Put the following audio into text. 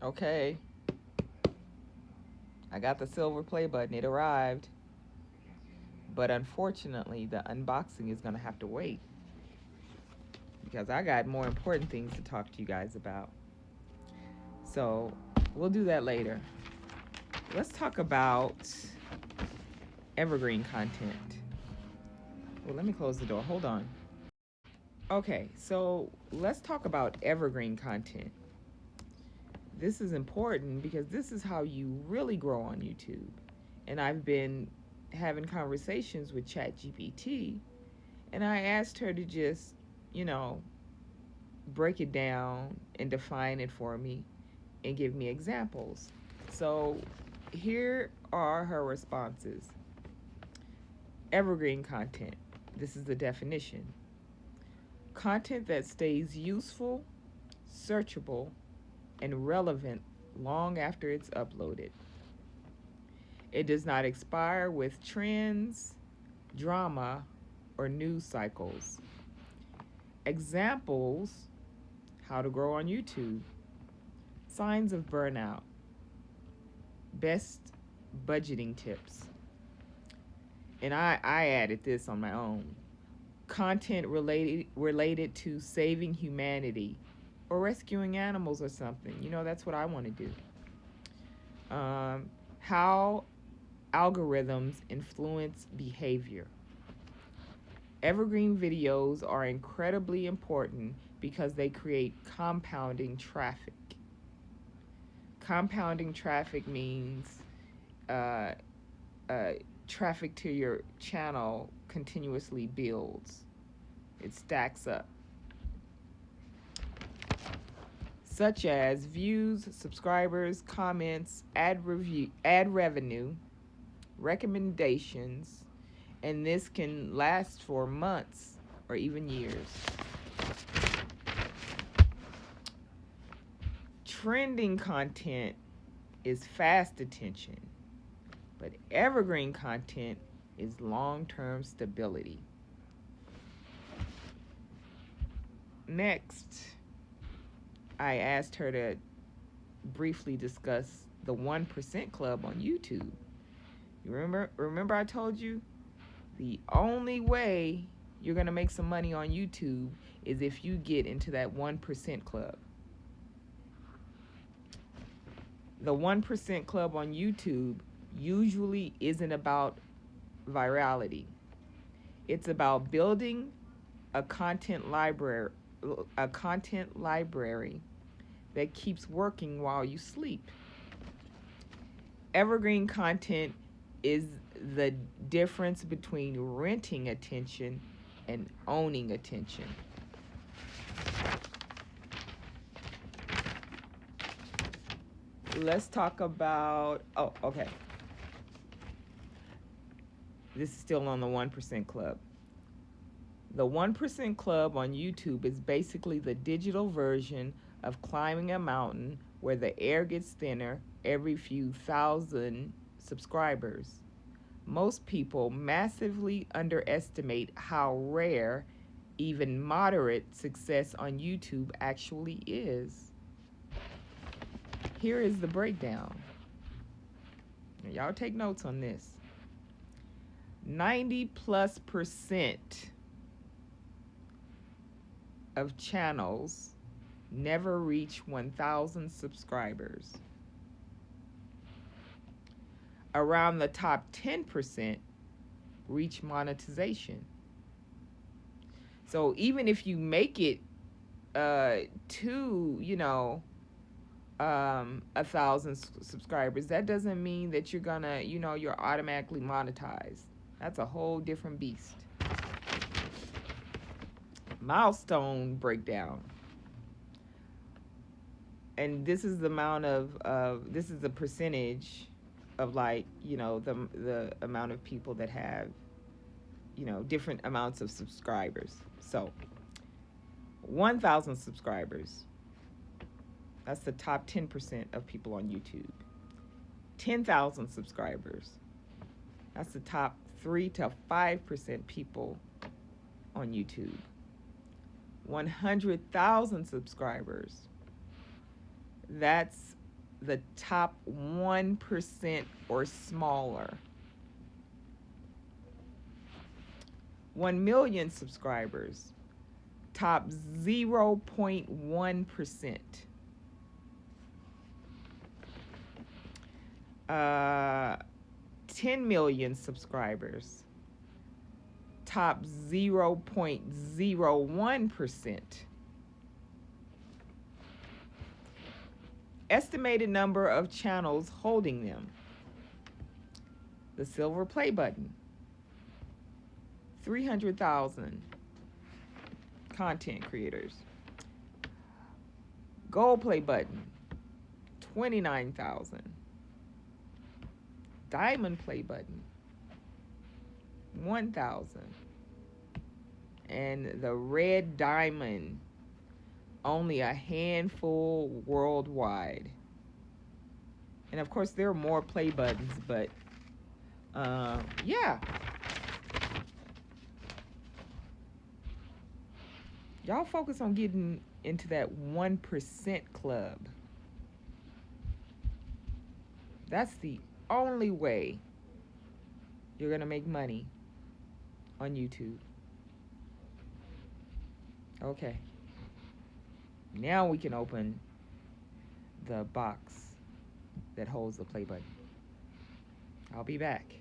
Okay, I got the silver play button. It arrived. But unfortunately, the unboxing is going to have to wait because I got more important things to talk to you guys about. So we'll do that later. Let's talk about evergreen content. Well, let me close the door. Hold on. Okay, so let's talk about evergreen content. This is important because this is how you really grow on YouTube. And I've been having conversations with ChatGPT, and I asked her to just, you know, break it down and define it for me and give me examples. So here are her responses. Evergreen content. This is the definition. Content that stays useful, searchable, and relevant long after it's uploaded. It does not expire with trends, drama, or news cycles. Examples: how to grow on YouTube, signs of burnout, best budgeting tips. And I added this on my own. Content related to saving humanity or rescuing animals or something. You know, that's what I want to do. How algorithms influence behavior. Evergreen videos are incredibly important because they create compounding traffic. Compounding traffic means uh, traffic to your channel continuously builds. It stacks up. Such as views, subscribers, comments, ad revenue, recommendations, and this can last for months or even years. Trending content is fast attention, but evergreen content is long-term stability. Next, I asked her to briefly discuss the 1% Club on YouTube. You remember I told you the only way you're going to make some money on YouTube is if you get into that 1% Club. The 1% Club on YouTube usually isn't about virality. It's about building a content library that keeps working while you sleep. Evergreen content is the difference between renting attention and owning attention. Let's talk about, oh, okay. This is still on the 1% Club. The 1% Club on YouTube is basically the digital version of climbing a mountain where the air gets thinner every few thousand subscribers. Most people massively underestimate how rare even moderate success on YouTube actually is. Here is the breakdown. Y'all take notes on this. 90+% of channels never reach 1,000 subscribers. Around the top 10% reach monetization. So even if you make it to, 1,000 subscribers, that doesn't mean that you're gonna, you're automatically monetized. That's a whole different beast. Milestone breakdown. And this is the amount this is the percentage of, like, the amount of people that have, different amounts of subscribers. So 1,000 subscribers, that's the top 10% of people on YouTube. 10,000 subscribers, that's the top 3 to 5% people on YouTube. 100,000 subscribers, that's the top 1% or smaller. 1 million subscribers, top 0.1%. 10 million subscribers, top 0.01%. Estimated number of channels holding them. The silver play button, 300,000 content creators. Gold play button, 29,000. Diamond play button, 1,000. And the red diamond, only a handful worldwide. And of course there are more play buttons, but yeah. Y'all focus on getting into that 1% club. That's the only way you're gonna make money on YouTube. Okay. Now we can open the box that holds the play button. I'll be back.